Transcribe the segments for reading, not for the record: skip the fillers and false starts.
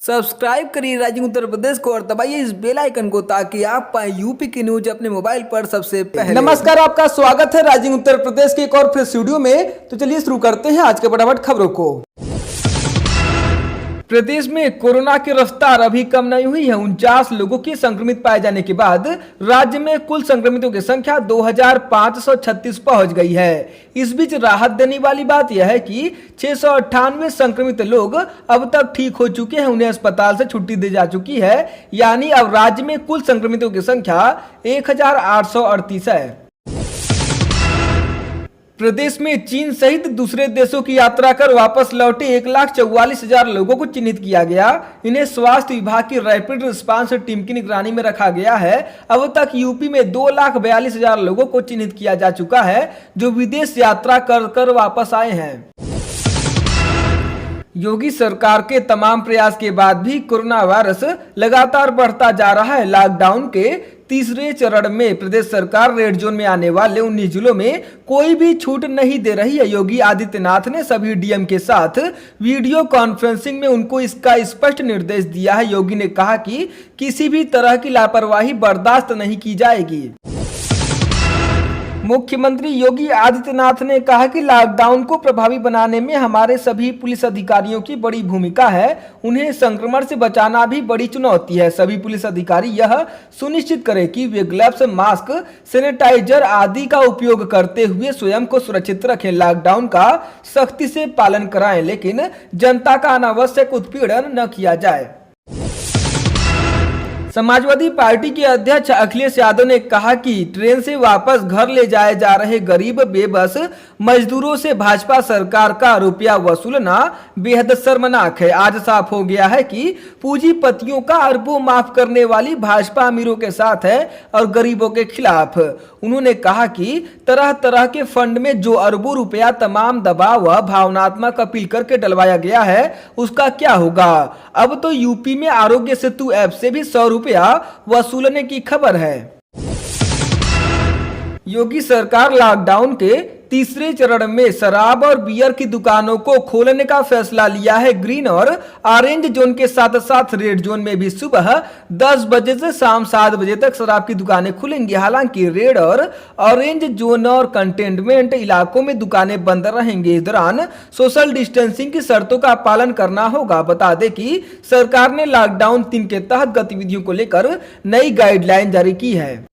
Subscribe करिए rising Uttar Pradesh को और दबाइए इस बेल आइकन को ताकि आप पाए यूपी की न्यूज अपने मोबाइल पर सबसे पहले। नमस्कार, आपका स्वागत है राइजिंग उत्तर प्रदेश के एक और फिर वीडियो में। तो चलिए शुरू करते हैं आज के फटाफट खबरों को। प्रदेश में कोरोना की रफ्तार अभी कम नहीं हुई है। 49 लोगों की संक्रमित पाए जाने के बाद राज्य में कुल संक्रमितों की संख्या 2536 पहुंच गई है। इस बीच राहत देने वाली बात यह है कि 698 संक्रमित लोग अब तक ठीक हो चुके हैं, उन्हें अस्पताल से छुट्टी दी जा चुकी है। यानी अब राज्य में कुल संक्रमितों की संख्या 1838 है। प्रदेश में चीन सहित दूसरे देशों की यात्रा कर वापस लौटे 1,44,000 लोगों को चिन्हित किया गया। इन्हें स्वास्थ्य विभाग की रैपिड रिस्पांस टीम की निगरानी में रखा गया है। अब तक यूपी में 2,42,000 लोगों को चिन्हित किया जा चुका है, जो विदेश यात्रा कर वापस आए हैं। योगी सरकार के तमाम प्रयास के बाद भी कोरोना वायरस लगातार बढ़ता जा रहा है। लॉकडाउन के तीसरे चरण में प्रदेश सरकार रेड जोन में आने वाले 19 जिलों में कोई भी छूट नहीं दे रही है। योगी आदित्यनाथ ने सभी डीएम के साथ वीडियो कॉन्फ्रेंसिंग में उनको इसका स्पष्ट निर्देश दिया है। योगी ने कहा कि किसी भी तरह की लापरवाही बर्दाश्त नहीं की जाएगी। मुख्यमंत्री योगी आदित्यनाथ ने कहा कि लॉकडाउन को प्रभावी बनाने में हमारे सभी पुलिस अधिकारियों की बड़ी भूमिका है। उन्हें संक्रमण से बचाना भी बड़ी चुनौती है। सभी पुलिस अधिकारी यह सुनिश्चित करें कि वे ग्लव्स, मास्क, सैनिटाइजर आदि का उपयोग करते हुए स्वयं को सुरक्षित रखें। लॉकडाउन का सख्ती से पालन कराएं, लेकिन जनता का अनावश्यक उत्पीड़न न किया जाए। समाजवादी पार्टी के अध्यक्ष अखिलेश यादव ने कहा कि ट्रेन से वापस घर ले जाए जा रहे गरीब बेबस मजदूरों से भाजपा सरकार का रुपया वसूलना बेहद शर्मनाक है। आज साफ हो गया है कि पूंजीपतियों का अरबों माफ करने वाली भाजपा अमीरों के साथ है और गरीबों के खिलाफ। उन्होंने कहा कि तरह तरह के फंड में जो अरबों रुपया तमाम दबाव व भावनात्मक अपील करके डलवाया गया है, उसका क्या होगा। अब तो यूपी में आरोग्य सेतु ऐप से भी 100 रुपया वसूलने की खबर है। योगी सरकार लॉकडाउन के तीसरे चरण में शराब और बियर की दुकानों को खोलने का फैसला लिया है। ग्रीन और ऑरेंज जोन के साथ साथ रेड जोन में भी सुबह 10 बजे से शाम 7 बजे तक शराब की दुकानें खुलेंगी। हालांकि रेड और ऑरेंज जोन और कंटेनमेंट इलाकों में दुकानें बंद रहेंगी। इस दौरान सोशल डिस्टेंसिंग की शर्तों का पालन करना होगा। बता दें कि सरकार ने लॉकडाउन 3 के तहत गतिविधियों को लेकर नई गाइडलाइन जारी की है।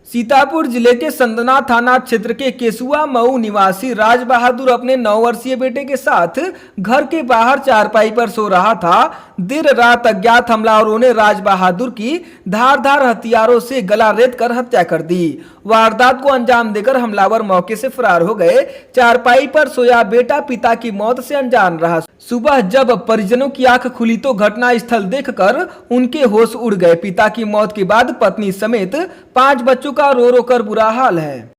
सीतापुर जिले के संदना थाना क्षेत्र के केसुआ मऊ निवासी राज बहादुर अपने 9 वर्षीय बेटे के साथ घर के बाहर चारपाई पर सो रहा था। देर रात अज्ञात हमलावरों ने राज बहादुर की धारदार हथियारों से गला रेत कर हत्या कर दी। वारदात को अंजाम देकर हमलावर मौके से फरार हो गए। चारपाई पर सोया बेटा पिता की मौत से अनजान रहा। सुबह जब परिजनों की आंख खुली तो घटना स्थल देखकर उनके होश उड़ गए। पिता की मौत के बाद पत्नी समेत 5 बच्चों का रो रो कर बुरा हाल है।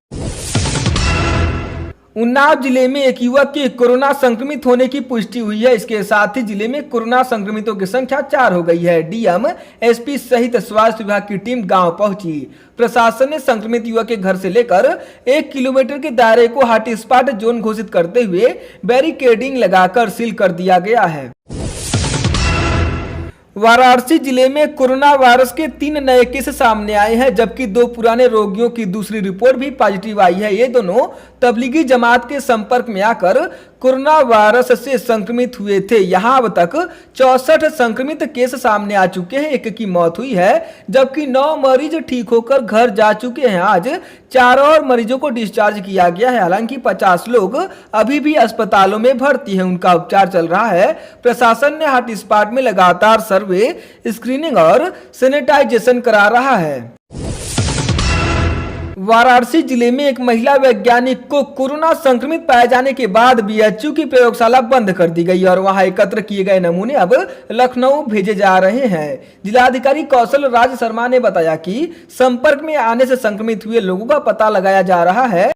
उन्नाव जिले में एक युवक के कोरोना संक्रमित होने की पुष्टि हुई है। इसके साथ ही जिले में कोरोना संक्रमितों की संख्या 4 हो गई है। डीएम, एसपी सहित स्वास्थ्य विभाग की टीम गांव पहुंची। प्रशासन ने संक्रमित युवक के घर से लेकर 1 किलोमीटर के दायरे को हॉटस्पॉट जोन घोषित करते हुए बैरिकेडिंग लगाकर सील कर दिया गया है। वाराणसी जिले में कोरोना वायरस के 3 नए केस सामने आए हैं, जबकि 2 पुराने रोगियों की दूसरी रिपोर्ट भी पॉजिटिव आई है। ये दोनों तबलीगी जमात के संपर्क में आकर कोरोना वायरस से संक्रमित हुए थे। यहाँ अब तक 64 संक्रमित केस सामने आ चुके हैं। 1 की मौत हुई है, जबकि 9 मरीज ठीक होकर घर जा चुके हैं। आज 4 और मरीजों को डिस्चार्ज किया गया है। हालांकि 50 लोग अभी भी अस्पतालों में भर्ती हैं, उनका उपचार चल रहा है। प्रशासन ने हॉटस्पॉट में लगातार सर्वे, स्क्रीनिंग और सैनिटाइजेशन करा रहा है। वाराणसी जिले में एक महिला वैज्ञानिक को कोरोना संक्रमित पाए जाने के बाद बीएचयू की प्रयोगशाला बंद कर दी गई और वहां एकत्र किए गए नमूने अब लखनऊ भेजे जा रहे हैं। जिलाधिकारी कौशल राज शर्मा ने बताया कि संपर्क में आने से संक्रमित हुए लोगों का पता लगाया जा रहा है।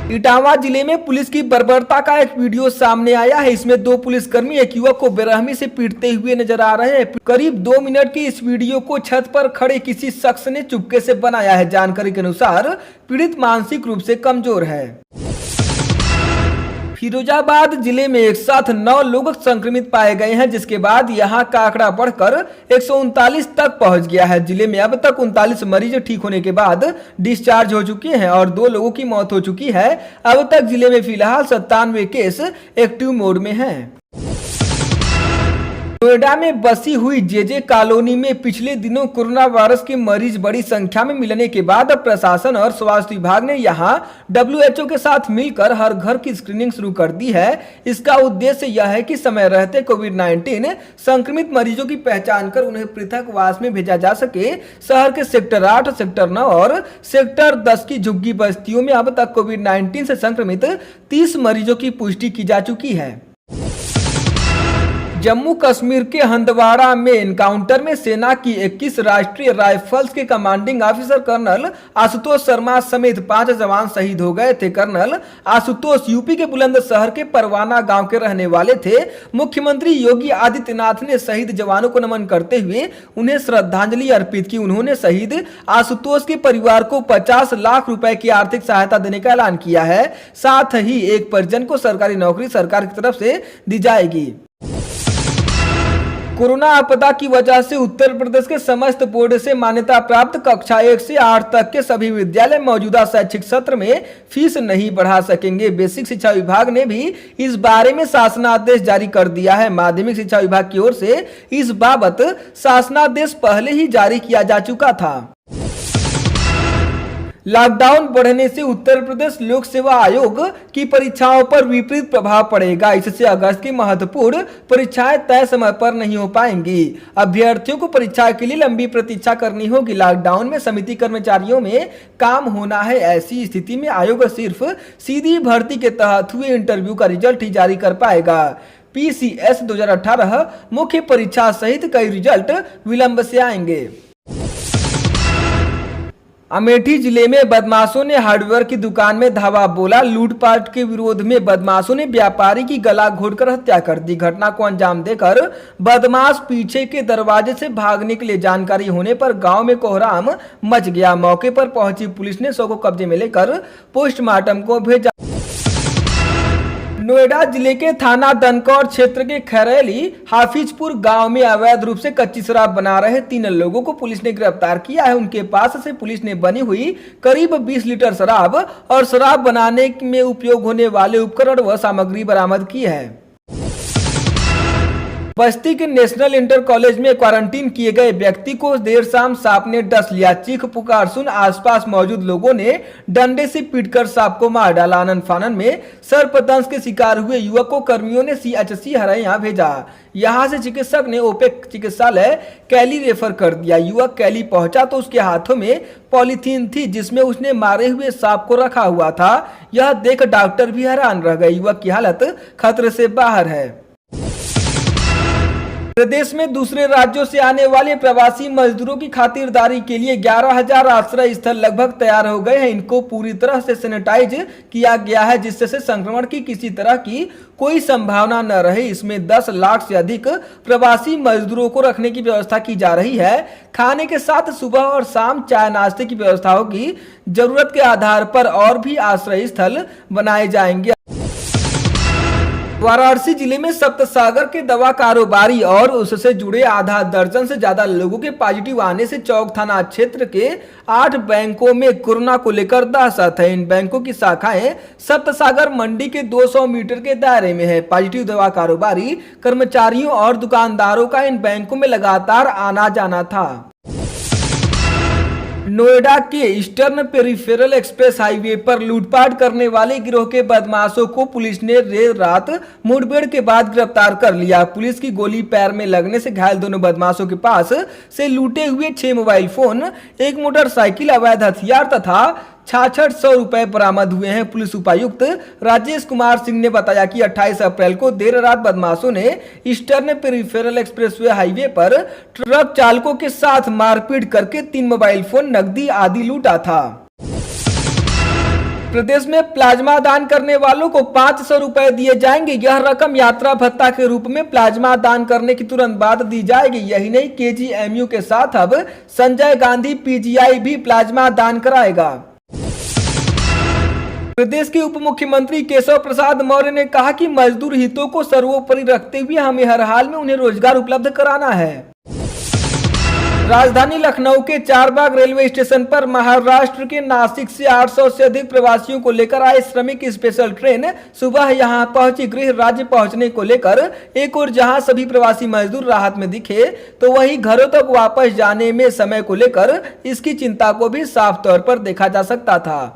इटावा जिले में पुलिस की बर्बरता का एक वीडियो सामने आया है। इसमें 2 पुलिसकर्मी एक युवक को बेरहमी से पीटते हुए नजर आ रहे हैं। करीब 2 मिनट की इस वीडियो को छत पर खड़े किसी शख्स ने चुपके से बनाया है। जानकारी के अनुसार पीड़ित मानसिक रूप से कमजोर है। फिरोजाबाद जिले में एक साथ 9 लोग संक्रमित पाए गए हैं, जिसके बाद यहां का आंकड़ा बढ़कर 139 तक पहुंच गया है। जिले में अब तक 39 मरीज ठीक होने के बाद डिस्चार्ज हो चुके हैं और 2 लोगों की मौत हो चुकी है। अब तक जिले में फिलहाल 97 केस एक्टिव मोड में हैं। नोएडा में बसी हुई जेजे कॉलोनी में पिछले दिनों कोरोना वायरस के मरीज बड़ी संख्या में मिलने के बाद अब प्रशासन और स्वास्थ्य विभाग ने यहां WHO के साथ मिलकर हर घर की स्क्रीनिंग शुरू कर दी है। इसका उद्देश्य यह है कि समय रहते कोविड-19 संक्रमित मरीजों की पहचान कर उन्हें पृथकवास में भेजा जा सके। शहर के सेक्टर 8, सेक्टर 9 और सेक्टर 10 की झुग्गी बस्तियों में अब तक कोविड-19 से संक्रमित 30 मरीजों की पुष्टि की जा चुकी है। जम्मू कश्मीर के हंदवाड़ा में एनकाउंटर में सेना की 21 राष्ट्रीय राइफल्स के commanding officer colonel Ashutosh Sharma समेत 5 जवान शहीद हो गए थे। कर्नल आशुतोष यूपी के बुलंदशहर के परवाना गांव के रहने वाले थे। मुख्यमंत्री योगी आदित्यनाथ ने शहीद जवानों को नमन करते हुए उन्हें श्रद्धांजलि अर्पित की। उन्होंने शहीद आशुतोष के परिवार को 50 लाख रुपए की आर्थिक सहायता देने का ऐलान किया है। साथ ही एक परिजन को सरकारी नौकरी सरकार की तरफ से दी जाएगी। कोरोना आपदा की वजह से उत्तर प्रदेश के समस्त बोर्ड से मान्यता प्राप्त कक्षा 1 से 8 तक के सभी विद्यालय मौजूदा शैक्षिक सत्र में फीस नहीं बढ़ा सकेंगे। बेसिक शिक्षा विभाग ने भी इस बारे में शासनादेश जारी कर दिया है। माध्यमिक शिक्षा विभाग की ओर से इस बाबत शासनादेश पहले ही जारी किया जा चुका था। लॉकडाउन बढ़ने से उत्तर प्रदेश लोक सेवा आयोग की परीक्षाओं पर विपरीत प्रभाव पड़ेगा। इससे अगस्त की महत्वपूर्ण परीक्षाएं तय समय पर नहीं हो पाएंगी। अभ्यर्थियों को परीक्षा के लिए लंबी प्रतीक्षा करनी होगी। लॉकडाउन में समिति कर्मचारियों में काम होना है। ऐसी स्थिति में आयोग सिर्फ सीधी भर्ती के तहत हुए इंटरव्यू का रिजल्ट ही जारी कर पाएगा। PCS 2018 मुख्य परीक्षा सहित कई रिजल्ट विलंब से आएंगे। अमेठी जिले में बदमाशों ने हार्डवेयर की दुकान में धावा बोला। लूटपाट के विरोध में बदमाशों ने व्यापारी की गला घोटकर हत्या कर दी। घटना को अंजाम देकर बदमाश पीछे के दरवाजे से भागने के लिए जानकारी होने पर गांव में कोहराम मच गया। मौके पर पहुंची पुलिस ने शव को कब्जे में लेकर पोस्टमार्टम को भेजा। नोएडा जिले के थाना दनकौर क्षेत्र के खैरेली हाफिजपुर गांव में अवैध रूप से कच्ची शराब बना रहे 3 लोगों को पुलिस ने गिरफ्तार किया है। उनके पास से पुलिस ने बनी हुई करीब 20 लीटर शराब और शराब बनाने में उपयोग होने वाले उपकरण व सामग्री बरामद की है। बस्ती के नेशनल इंटर कॉलेज में क्वारंटीन किए गए व्यक्ति को देर शाम सांप ने डस लिया। चीख पुकार सुन आसपास मौजूद लोगों ने डंडे से पीटकर सांप को मार डाला। आनन फानन में सर्पदंश के शिकार हुए युवक को कर्मियों ने CHC हरैया भेजा। यहां से चिकित्सक ने ओपेक चिकित्सालय कैली रेफर कर दिया। युवक कैली पहुंचा तो उसके हाथों में पॉलीथीन थी जिसमें उसने मारे हुए सांप को रखा हुआ था। यह देख डॉक्टर भी हैरान रह गए। युवक की हालत खतरे से बाहर है। प्रदेश में दूसरे राज्यों से आने वाले प्रवासी मजदूरों की खातिरदारी के लिए 11,000 आश्रय स्थल लगभग तैयार हो गए हैं। इनको पूरी तरह से सैनिटाइज किया गया है जिससे संक्रमण की किसी तरह की कोई संभावना न रहे। इसमें 10 लाख से अधिक प्रवासी मजदूरों को रखने की व्यवस्था की जा रही है। खाने के साथ सुबह और शाम चाय नाश्ते की व्यवस्था होगी। जरूरत के आधार पर और भी आश्रय स्थल बनाए जाएंगे। वाराणसी जिले में सप्तसागर के दवा कारोबारी और उससे जुड़े आधा दर्जन से ज्यादा लोगों के पॉजिटिव आने से चौक थाना क्षेत्र के 8 बैंकों में कोरोना को लेकर दहशत है। इन बैंकों की शाखाएं सप्तसागर मंडी के 200 मीटर के दायरे में है। पॉजिटिव दवा कारोबारी कर्मचारियों और दुकानदारों का इन बैंकों में लगातार आना जाना था। नोएडा के ईस्टर्न पेरिफेरल एक्सप्रेस हाईवे पर लूटपाट करने वाले गिरोह के बदमाशों को पुलिस ने देर रात मुठभेड़ के बाद गिरफ्तार कर लिया। पुलिस की गोली पैर में लगने से घायल दोनों बदमाशों के पास से लूटे हुए 6 मोबाइल फोन, 1 मोटरसाइकिल, अवैध हथियार तथा 6600 रुपए बरामद हुए हैं। पुलिस उपायुक्त राजेश कुमार सिंह ने बताया कि 28 अप्रैल को देर रात बदमाशों ने ईस्टर्न पेरिफेरल एक्सप्रेसवे हाईवे पर ट्रक चालकों के साथ मारपीट करके 3 मोबाइल फोन, नकदी आदि लूटा था। प्रदेश में प्लाज्मा दान करने वालों को 500 रुपए दिए जाएंगे। यह रकम यात्रा भत्ता के रूप में प्लाज्मा दान करने की तुरंत बाद दी जाएगी। यही नहीं, KGMU के साथ अब संजय गांधी PGI भी प्लाज्मा दान कराएगा। प्रदेश के उप मुख्यमंत्री केशव प्रसाद मौर्य ने कहा कि मजदूर हितों को सर्वोपरि रखते हुए हमें हर हाल में उन्हें रोजगार उपलब्ध कराना है। राजधानी लखनऊ के चारबाग रेलवे स्टेशन पर महाराष्ट्र के नासिक से 800 से अधिक प्रवासियों को लेकर आए श्रमिक स्पेशल ट्रेन सुबह यहां पहुंची। गृह राज्य पहुंचने को लेकर एक और जहां सभी प्रवासी मजदूर राहत में दिखे, तो वहीं घरों तक वापस जाने में समय को लेकर इसकी चिंता को भी साफ तौर पर देखा जा सकता था।